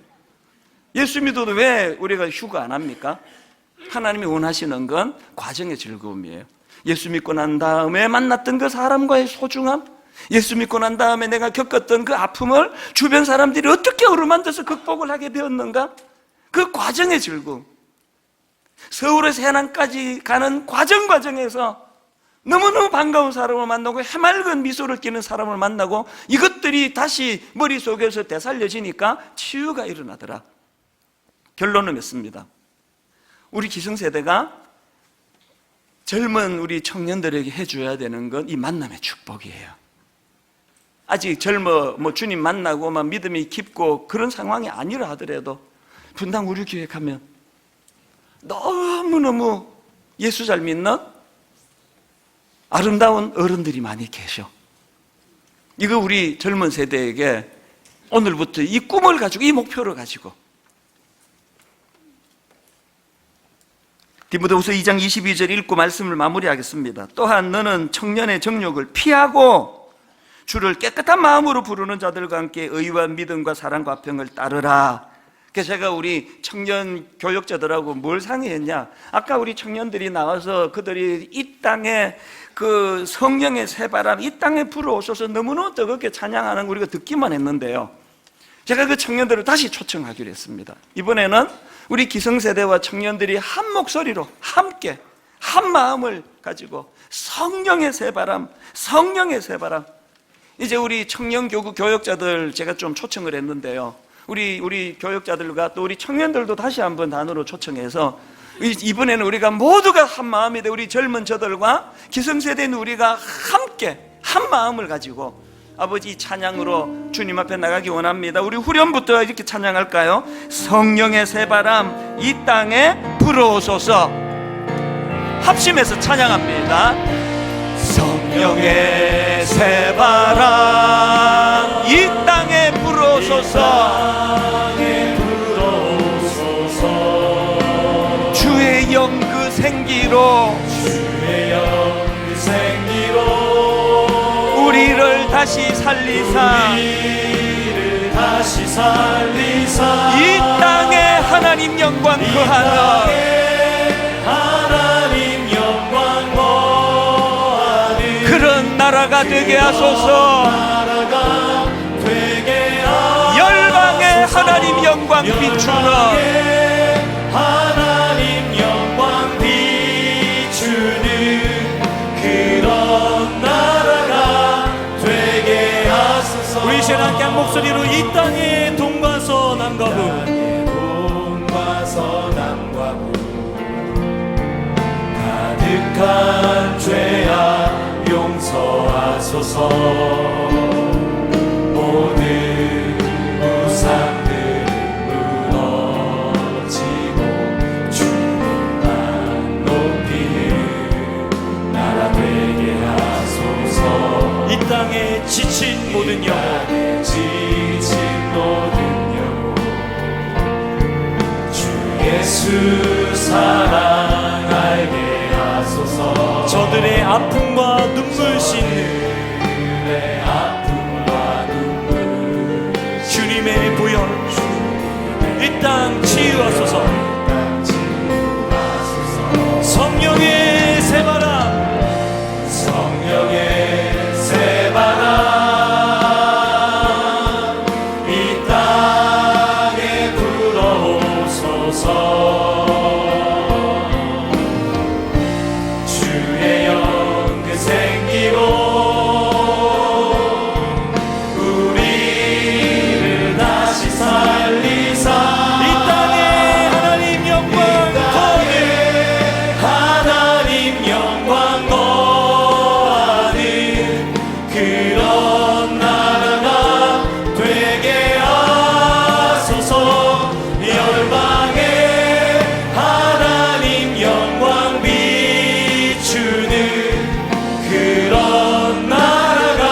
예수 믿어도 왜 우리가 휴가 안 합니까? 하나님이 원하시는 건 과정의 즐거움이에요. 예수 믿고 난 다음에 만났던 그 사람과의 소중함, 예수 믿고 난 다음에 내가 겪었던 그 아픔을 주변 사람들이 어떻게 어루만져서 극복을 하게 되었는가, 그 과정의 즐거움. 서울에서 해남까지 가는 과정에서 너무너무 반가운 사람을 만나고 해맑은 미소를 띠는 사람을 만나고 이것들이 다시 머릿속에서 되살려지니까 치유가 일어나더라. 결론은 맺습니다. 우리 기성세대가 젊은 우리 청년들에게 해줘야 되는 건 이 만남의 축복이에요. 아직 젊어 주님 만나고 막 믿음이 깊고 그런 상황이 아니라 하더라도 분당 우리 교회 가면 너무너무 예수 잘 믿는 아름다운 어른들이 많이 계셔. 이거 우리 젊은 세대에게 오늘부터 이 꿈을 가지고, 이 목표를 가지고, 디모데후서 2장 22절 읽고 말씀을 마무리하겠습니다. 또한 너는 청년의 정욕을 피하고 주를 깨끗한 마음으로 부르는 자들과 함께 의와 믿음과 사랑과 화평을 따르라. 그래서 제가 우리 청년 교역자들하고 뭘 상의했냐, 아까 우리 청년들이 나와서 그들이 이 땅에 그 성령의 새바람, 이 땅에 불어오셔서 너무너무 뜨겁게 찬양하는 거 우리가 듣기만 했는데요, 제가 그 청년들을 다시 초청하기로 했습니다. 이번에는 우리 기성세대와 청년들이 한 목소리로 함께 한 마음을 가지고 성령의 새바람, 성령의 새바람. 이제 우리 청년 교구 교역자들 제가 좀 초청을 했는데요, 우리 교역자들과 또 우리 청년들도 다시 한번 단으로 초청해서 이번에는 우리가 모두가 한 마음이 돼, 우리 젊은 저들과 기성세대는 우리가 함께 한 마음을 가지고 아버지 찬양으로 주님 앞에 나가기 원합니다. 우리 후렴부터 이렇게 찬양할까요? 성령의 새바람 이 땅에 불어오소서. 합심해서 찬양합니다. 성령의 새바람 이 땅에 불어오소서. 주의 영 그 생기로 우리를 다시 살리사 이 땅에 하나님 영광 거하는 그런 나라가 되게 하소서. 열방에 하나님 영광 비추는 우리 시간 함께 한 목소리로 이 땅에 동과 서남과 북 가득한 죄악 용서하소서. 모든 우상들 무너지고 주님만 높이는 나라 되게 하소서. 이 땅에 지친 모든 영혼 아픔과 눈물 씻는 주님의 보혈 이 땅 치유하소서. 성령의 새바람, 성령의 새바람 이 땅에 불어오소서. 주의 영그 생기로 우리를 다시 살리사 이 땅에 하나님 영광 거하는 하나님 영광 거하는 그런 나라가 되게 하소서. 열방에 하나님 영광 비추는 그런 나라가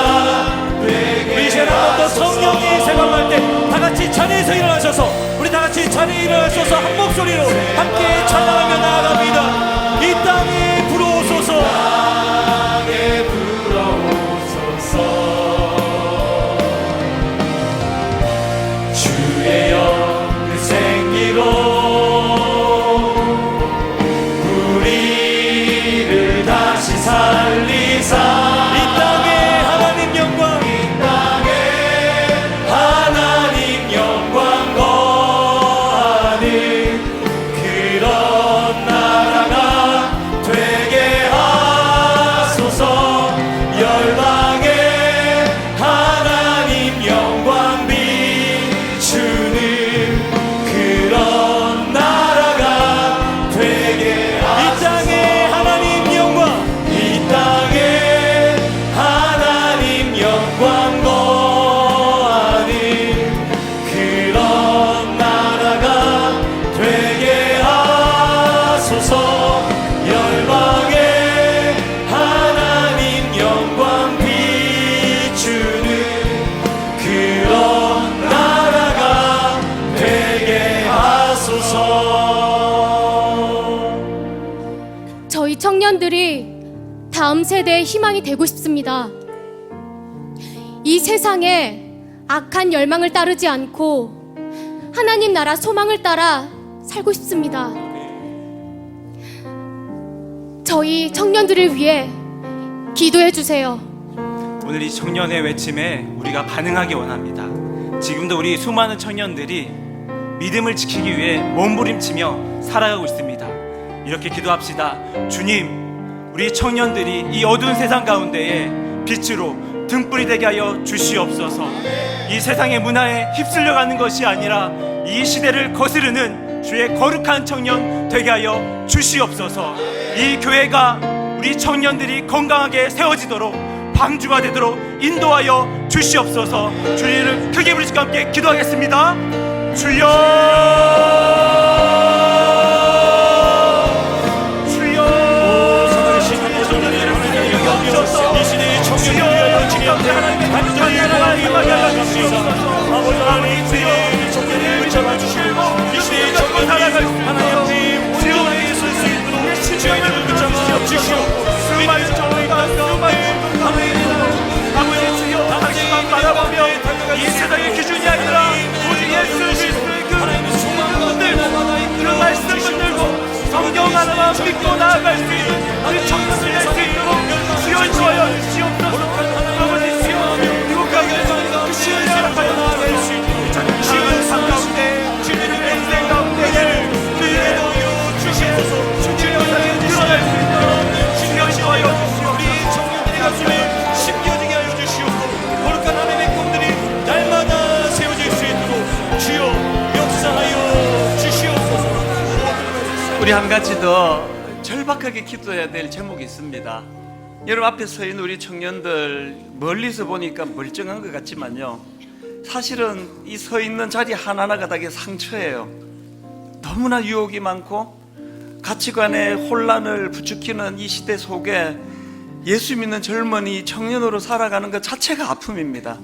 되게. 우리 이제 한번 더 성령이 생각할 때 다같이 자리에서 일어나셔서 우리 다같이 자리에 일어나셔서 한 목소리로 함께 찬양하며 나아갑니다. 이 땅에 불어오소서. 땅에 불어오소서. 주의 영그 생기로 우리를 다시 살리사 이 땅에 하나님 영광 이 땅에 하나님 영광 거하는 그런 나라가 되게 하소서. 열방에 하나님 영광 비추는 그런 나라가 되게 하소서. 이 땅에 하나님 영광 이 땅에 하나님 영광 거하는 그런 나라가 되게 하소서. 열방에 하나님 영광 비추는 그런 나라가 되게 하소서. 저희 청년들이 다음 세대의 희망이 되고 싶습니다. 이 세상에 악한 열망을 따르지 않고 하나님 나라 소망을 따라 살고 싶습니다. 저희 청년들을 위해 기도해 주세요. 오늘 이 청년의 외침에 우리가 반응하기 원합니다. 지금도 우리 수많은 청년들이 믿음을 지키기 위해 몸부림치며 살아가고 있습니다. 이렇게 기도합시다. 주님, 우리 청년들이 이 어두운 세상 가운데에 빛으로 등불이 되게 하여 주시옵소서. 이 세상의 문화에 휩쓸려가는 것이 아니라 이 시대를 거스르는 주의 거룩한 청년 되게 하여 주시옵소서. 이 교회가 우리 청년들이 건강하게 세워지도록 방주가 되도록 인도하여 주시옵소서. 주님을 크게 부르시고 함께 기도하겠습니다. 주여, 주여, 이 시대의 청년을 위하여 지금 하나님의 간절히 희망을 알려주시옵소서. 아버지 하나님, 주여 청년을 잡아주시고 이 시대의 청년들이 하나님 앞에 온전하게 설 수 있도록 주님을 붙잡아주시옵고 수많은 정의 가운데 아버지 주여 당신만 바라보며 이 세상의 기준이 아니라 오직 예수 그리스도의 그 소망을 붙들고 그 말씀을 붙들고 성경 하나만 믿고 나아갈 수 있는 우리 청년들 될 수 있도록 주여 주여 주시옵소서. 아버지 주여 행복하게 그 시간을 허락하여 나아갈 수 있도록 지금 삶 가운데 주님의 인생 가운데 그의 도유 주시옵소서. 주님의 영상에 드러날 수 있도록 주여 주여 우리 청년들의 가슴에 심겨지게 하여 주시옵고 거룩한 하나님의 꿈들이 날마다 세워질 수 있도록 주여 역사하여 주시옵소서. 우리 한 가지 더 절박하게 기도해야 될 제목이 있습니다. 여러분 앞에 서 있는 우리 청년들 멀리서 보니까 멀쩡한 것 같지만요, 사실은 이 서 있는 자리 하나하나가 다 상처예요. 너무나 유혹이 많고 가치관의 혼란을 부추기는 이 시대 속에 예수 믿는 젊은이 청년으로 살아가는 것 자체가 아픔입니다.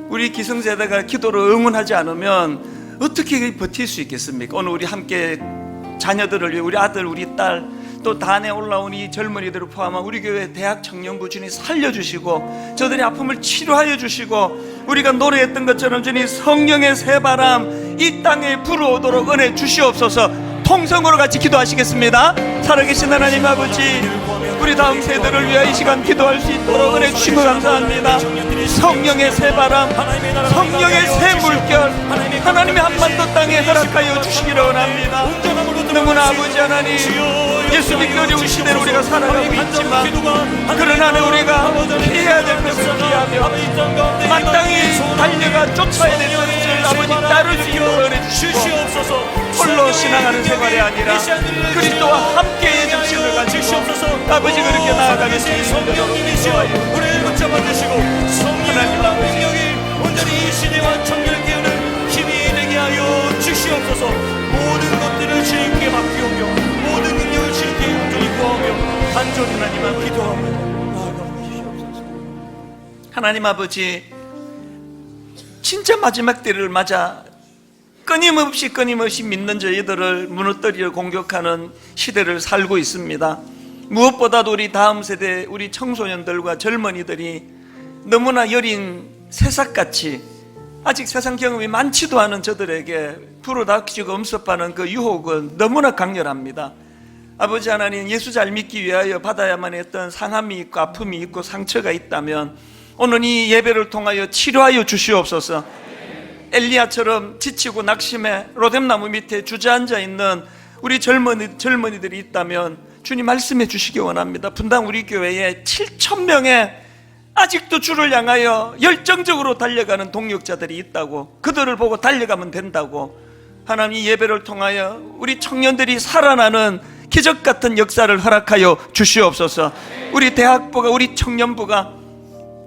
우리 기성세대가 기도를 응원하지 않으면 어떻게 버틸 수 있겠습니까? 오늘 우리 함께 자녀들을 위해 우리 아들 우리 딸 또 단에 올라온 이 젊은이들을 포함한 우리 교회 대학 청년부 주님 살려주시고 저들의 아픔을 치료하여 주시고 우리가 노래했던 것처럼 주님 성령의 새바람 이 땅에 불어오도록 은혜 주시옵소서. 통성으로 같이 기도하시겠습니다. 살아계신 하나님 아버지, 우리 다음 세대를 위하여 이 시간 기도할 수 있도록 은혜 주신 거 감사합니다. 성령의 새바람, 성령의 새물결 하나님의 한반도 땅에 허락하여 주시기를 원합니다. 너무나 아버지 하나님, 예수 믿기 어려운 시대를 우리가 살아가고 있지만 그러나 우리가 피해야 될 것을 피하며 마땅히 달려가 쫓아야 될 것을 아버지 따를 수 있도록 은혜 주시고 홀로 신앙하는 생활이 아니라 그리스도와 함께 해주심을 가지고 아버지 그렇게 나아가는 성령님이 우리를 붙잡아 주시고 성령과 능력이 온전히 이 시대와 청년을 깨우는 힘이 되게 하여 주시옵소서. 모든 것들을 주님께 맡기오며 모든 능력을 주님께 온전히 구하오며 간절히 하나님 앞 기도하며 나아가 주시옵소서. 하나님 아버지, 진짜 마지막 때를 맞아 끊임없이 믿는 저희들을 무너뜨리려 공격하는 시대를 살고 있습니다. 무엇보다도 우리 다음 세대, 우리 청소년들과 젊은이들이 너무나 여린 새싹같이 아직 세상 경험이 많지도 않은 저들에게 불어닥치고 엄습하는 그 유혹은 너무나 강렬합니다. 아버지 하나님, 예수 잘 믿기 위하여 받아야만 했던 상함이 있고 아픔이 있고 상처가 있다면 오늘 이 예배를 통하여 치료하여 주시옵소서. 엘리야처럼 지치고 낙심해 로뎀나무 밑에 주저앉아 있는 우리 젊은이들이 있다면 주님 말씀해 주시기 원합니다. 분당 우리 교회에 7,000명의 아직도 주를 향하여 열정적으로 달려가는 동력자들이 있다고, 그들을 보고 달려가면 된다고 하나님 이 예배를 통하여 우리 청년들이 살아나는 기적 같은 역사를 허락하여 주시옵소서. 우리 대학부가, 우리 청년부가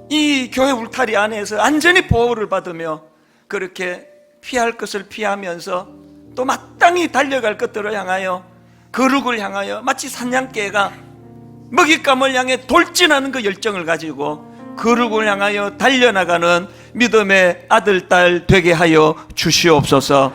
이 교회 울타리 안에서 안전히 보호를 받으며 그렇게 피할 것을 피하면서 또 마땅히 달려갈 것들을 향하여, 거룩을 향하여 마치 사냥개가 먹잇감을 향해 돌진하는 그 열정을 가지고 거룩을 향하여 달려나가는 믿음의 아들, 딸 되게 하여 주시옵소서.